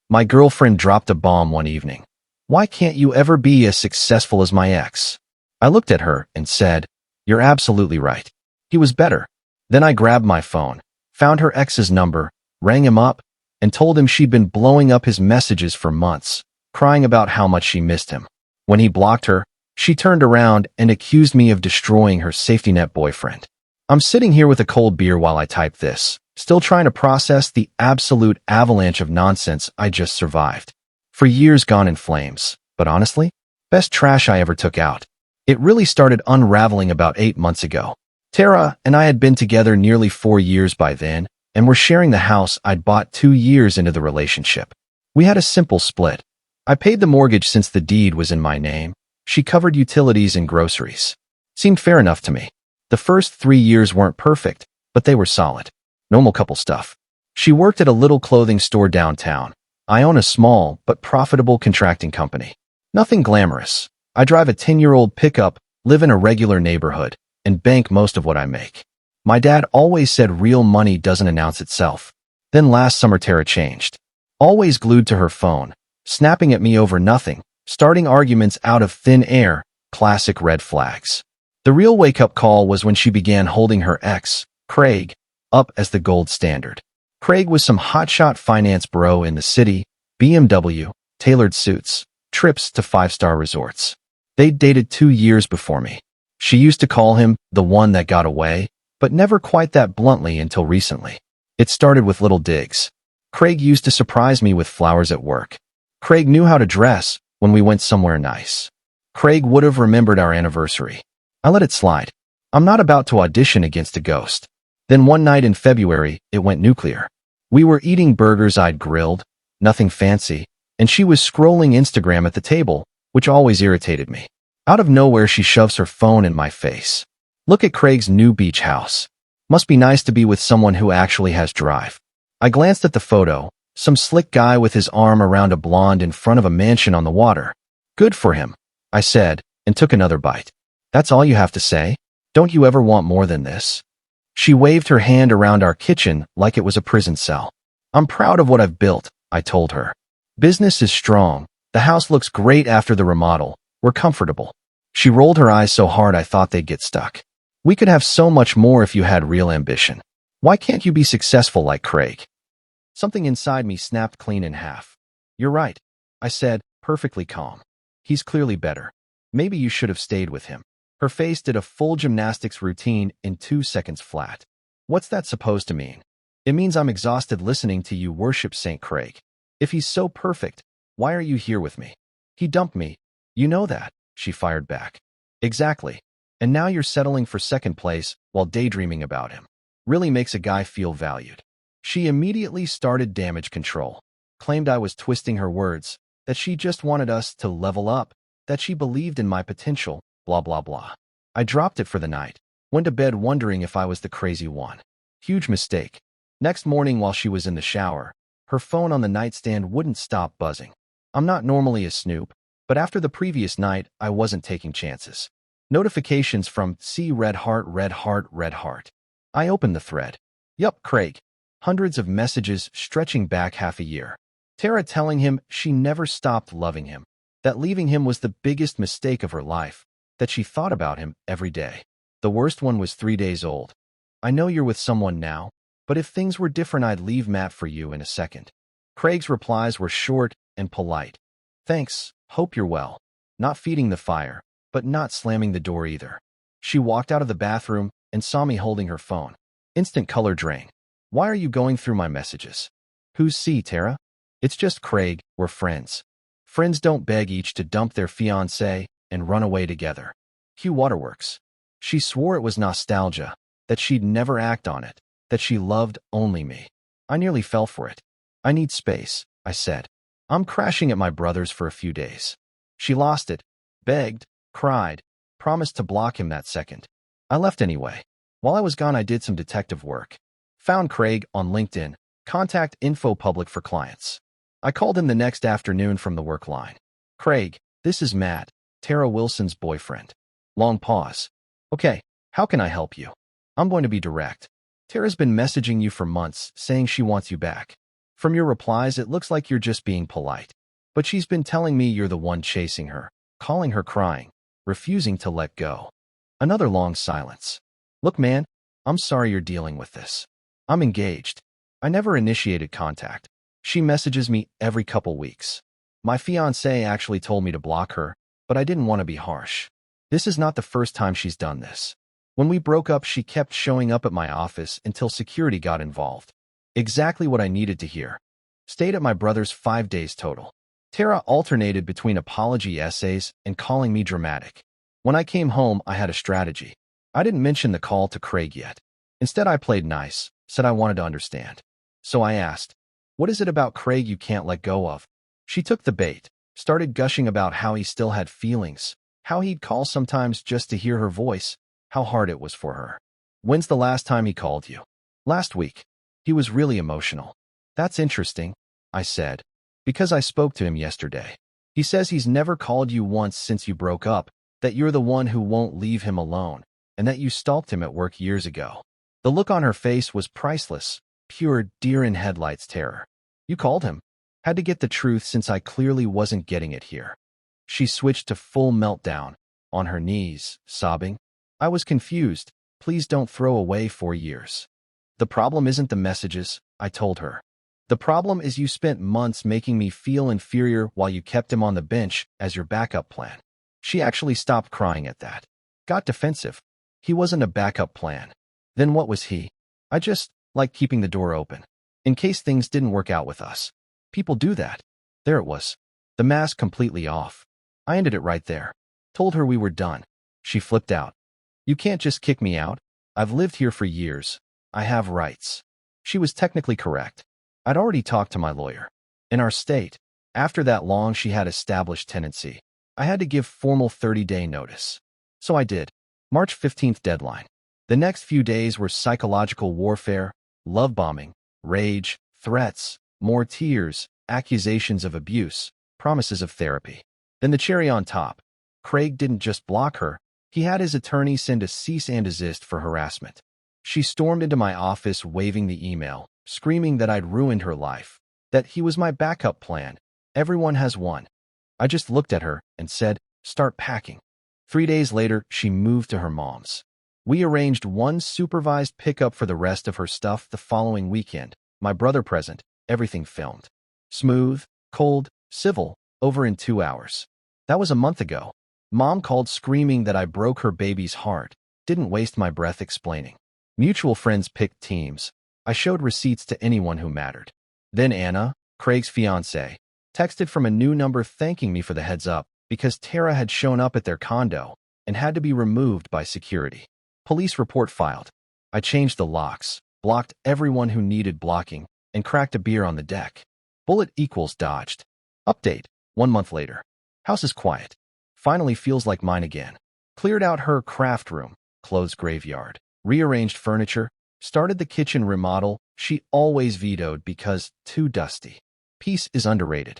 My girlfriend dropped a bomb one evening. Why can't you ever be as successful as my ex? I looked at her and said, you're absolutely right. He was better. Then I grabbed my phone, found her ex's number, rang him up, and told him she'd been blowing up his messages for months, crying about how much she missed him. When he blocked her, she turned around and accused me of destroying her safety net boyfriend. I'm sitting here with a cold beer while I type this, still trying to process the absolute avalanche of nonsense I just survived. For years gone in flames, but honestly, best trash I ever took out. It really started unraveling about 8 months ago. Tara and I had been together nearly 4 years by then, and were sharing the house I'd bought 2 years into the relationship. We had a simple split. I paid the mortgage since the deed was in my name. She covered utilities and groceries. Seemed fair enough to me. The first 3 years weren't perfect, but they were solid. Normal couple stuff. She worked at a little clothing store downtown. I own a small but profitable contracting company. Nothing glamorous. I drive a 10-year-old pickup, live in a regular neighborhood, and bank most of what I make. My dad always said real money doesn't announce itself. Then last summer Tara changed. Always glued to her phone, snapping at me over nothing, starting arguments out of thin air, classic red flags. The real wake-up call was when she began holding her ex, Craig, up as the gold standard. Craig was some hotshot finance bro in the city, BMW, tailored suits, trips to 5-star resorts. They'd dated 2 years before me. She used to call him the one that got away, but never quite that bluntly until recently. It started with little digs. Craig used to surprise me with flowers at work. Craig knew how to dress when we went somewhere nice. Craig would have remembered our anniversary. I let it slide. I'm not about to audition against a ghost. Then one night in February, it went nuclear. We were eating burgers I'd grilled, nothing fancy, and she was scrolling Instagram at the table, which always irritated me. Out of nowhere, she shoves her phone in my face. Look at Craig's new beach house. Must be nice to be with someone who actually has drive. I glanced at the photo, some slick guy with his arm around a blonde in front of a mansion on the water. Good for him, I said, and took another bite. That's all you have to say? Don't you ever want more than this? She waved her hand around our kitchen like it was a prison cell. I'm proud of what I've built, I told her. Business is strong. The house looks great after the remodel. We're comfortable. She rolled her eyes so hard I thought they'd get stuck. We could have so much more if you had real ambition. Why can't you be successful like Craig? Something inside me snapped clean in half. You're right, I said, perfectly calm. He's clearly better. Maybe you should have stayed with him. Her face did a full gymnastics routine in 2 seconds flat. What's that supposed to mean? It means I'm exhausted listening to you worship St. Craig. If he's so perfect, why are you here with me? He dumped me. You know that, she fired back. Exactly. And now you're settling for second place while daydreaming about him. Really makes a guy feel valued. She immediately started damage control. Claimed I was twisting her words, that she just wanted us to level up, that she believed in my potential, blah blah blah. I dropped it for the night. Went to bed wondering if I was the crazy one. Huge mistake. Next morning while she was in the shower, her phone on the nightstand wouldn't stop buzzing. I'm not normally a snoop, but after the previous night, I wasn't taking chances. Notifications from C red heart, red heart, red heart. I opened the thread. Yup, Craig. Hundreds of messages stretching back half a year. Tara telling him she never stopped loving him, that leaving him was the biggest mistake of her life, that she thought about him every day. The worst one was 3 days old. I know you're with someone now, but if things were different, I'd leave Matt for you in a second. Craig's replies were short and polite. Thanks, hope you're well. Not feeding the fire, but not slamming the door either. She walked out of the bathroom and saw me holding her phone. Instant color drain. Why are you going through my messages? Who's C, Tara? It's just Craig, we're friends. Friends don't beg each to dump their fiancé and run away together. Cue Waterworks. She swore it was nostalgia, that she'd never act on it, that she loved only me. I nearly fell for it. I need space, I said. I'm crashing at my brother's for a few days. She lost it, begged, cried, promised to block him that second. I left anyway. While I was gone, I did some detective work. Found Craig on LinkedIn, contact info public for clients. I called him the next afternoon from the work line. Craig, this is Matt, Tara Wilson's boyfriend. Long pause. Okay, how can I help you? I'm going to be direct. Tara's been messaging you for months, saying she wants you back. From your replies, it looks like you're just being polite. But she's been telling me you're the one chasing her, calling her crying, refusing to let go. Another long silence. Look, man, I'm sorry you're dealing with this. I'm engaged. I never initiated contact. She messages me every couple weeks. My fiancé actually told me to block her, but I didn't want to be harsh. This is not the first time she's done this. When we broke up, she kept showing up at my office until security got involved. Exactly what I needed to hear. Stayed at my brother's 5 days total. Tara alternated between apology essays and calling me dramatic. When I came home, I had a strategy. I didn't mention the call to Craig yet. Instead, I played nice, said I wanted to understand. So I asked, "What is it about Craig you can't let go of?" She took the bait, started gushing about how he still had feelings, how he'd call sometimes just to hear her voice, how hard it was for her. "When's the last time he called you?" "Last week. He was really emotional." "That's interesting," I said, "because I spoke to him yesterday. He says he's never called you once since you broke up, that you're the one who won't leave him alone, and that you stalked him at work years ago." The look on her face was priceless, pure deer-in-headlights terror. "You called him?" "Had to get the truth since I clearly wasn't getting it here." She switched to full meltdown, on her knees, sobbing. I was confused. "Please don't throw away 4 years. The problem isn't the messages," I told her. "The problem is you spent months making me feel inferior while you kept him on the bench as your backup plan." She actually stopped crying at that. Got defensive. "He wasn't a backup plan." "Then what was he?" "I just like keeping the door open, in case things didn't work out with us. People do that." There it was. The mask completely off. I ended it right there. Told her we were done. She flipped out. "You can't just kick me out. I've lived here for years. I have rights." She was technically correct. I'd already talked to my lawyer. In our state, after that long she had established tenancy, I had to give formal 30-day notice. So I did. March 15th deadline. The next few days were psychological warfare, love bombing, rage, threats, more tears, accusations of abuse, promises of therapy. Then the cherry on top. Craig didn't just block her. He had his attorney send a cease and desist for harassment. She stormed into my office waving the email, screaming that I'd ruined her life, that he was my backup plan. Everyone has one. I just looked at her and said, "Start packing." 3 days later, she moved to her mom's. We arranged one supervised pickup for the rest of her stuff the following weekend, my brother present, everything filmed. Smooth, cold, civil, over in 2 hours. That was a month ago. Mom called screaming that I broke her baby's heart. Didn't waste my breath explaining. Mutual friends picked teams. I showed receipts to anyone who mattered. Then Anna, Craig's fiancée, texted from a new number thanking me for the heads up because Tara had shown up at their condo and had to be removed by security. Police report filed. I changed the locks, blocked everyone who needed blocking, and cracked a beer on the deck. Bullet equals dodged. Update, 1 month later. House is quiet. Finally feels like mine again. Cleared out her craft room, closed graveyard, rearranged furniture, started the kitchen remodel she always vetoed because too dusty. Peace is underrated.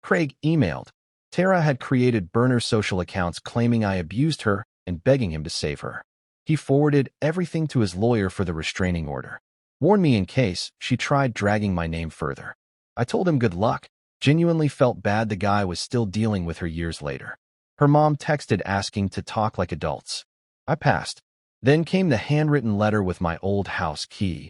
Craig emailed. Tara had created burner social accounts claiming I abused her and begging him to save her. He forwarded everything to his lawyer for the restraining order. Warned me in case she tried dragging my name further. I told him good luck. Genuinely felt bad the guy was still dealing with her years later. Her mom texted asking to talk like adults. I passed. Then came the handwritten letter with my old house key.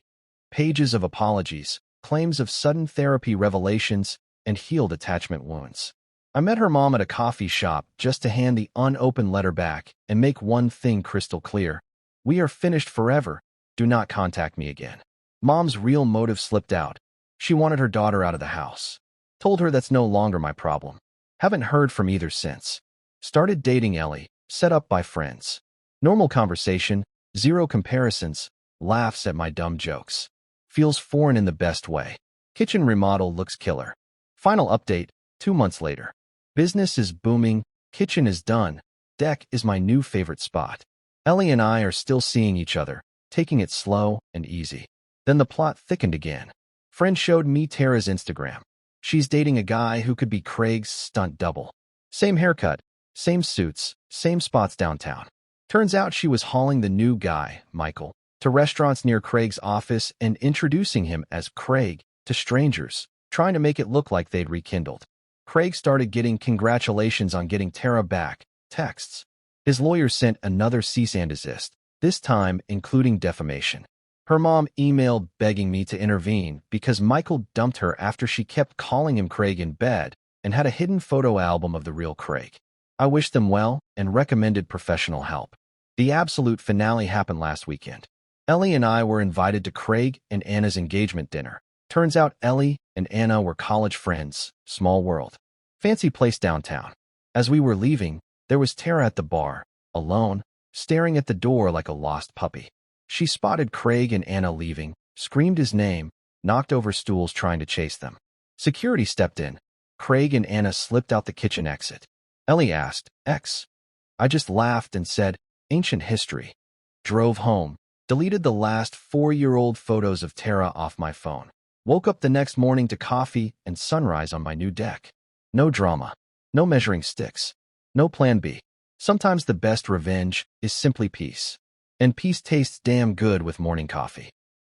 Pages of apologies, claims of sudden therapy revelations, and healed attachment wounds. I met her mom at a coffee shop just to hand the unopened letter back and make one thing crystal clear. We are finished forever. Do not contact me again. Mom's real motive slipped out. She wanted her daughter out of the house. Told her that's no longer my problem. Haven't heard from either since. Started dating Ellie, set up by friends. Normal conversation, zero comparisons, laughs at my dumb jokes. Feels foreign in the best way. Kitchen remodel looks killer. Final update, 2 months later. Business is booming, kitchen is done, deck is my new favorite spot. Ellie and I are still seeing each other, taking it slow and easy. Then the plot thickened again. Friend showed me Tara's Instagram. She's dating a guy who could be Craig's stunt double. Same haircut, same suits, same spots downtown. Turns out she was hauling the new guy, Michael, to restaurants near Craig's office and introducing him as Craig, to strangers, trying to make it look like they'd rekindled. Craig started getting congratulations on getting Tara back, texts. His lawyer sent another cease and desist, this time including defamation. Her mom emailed begging me to intervene because Michael dumped her after she kept calling him Craig in bed and had a hidden photo album of the real Craig. I wished them well and recommended professional help. The absolute finale happened last weekend. Ellie and I were invited to Craig and Anna's engagement dinner. Turns out Ellie and Anna were college friends, small world. Fancy place downtown. As we were leaving, there was Tara at the bar, alone, staring at the door like a lost puppy. She spotted Craig and Anna leaving, screamed his name, knocked over stools trying to chase them. Security stepped in. Craig and Anna slipped out the kitchen exit. Ellie asked, "X?" I just laughed and said, "Ancient history." Drove home, deleted the last 4-year-old photos of Tara off my phone. Woke up the next morning to coffee and sunrise on my new deck. No drama. No measuring sticks. No plan B. Sometimes the best revenge is simply peace. And peace tastes damn good with morning coffee.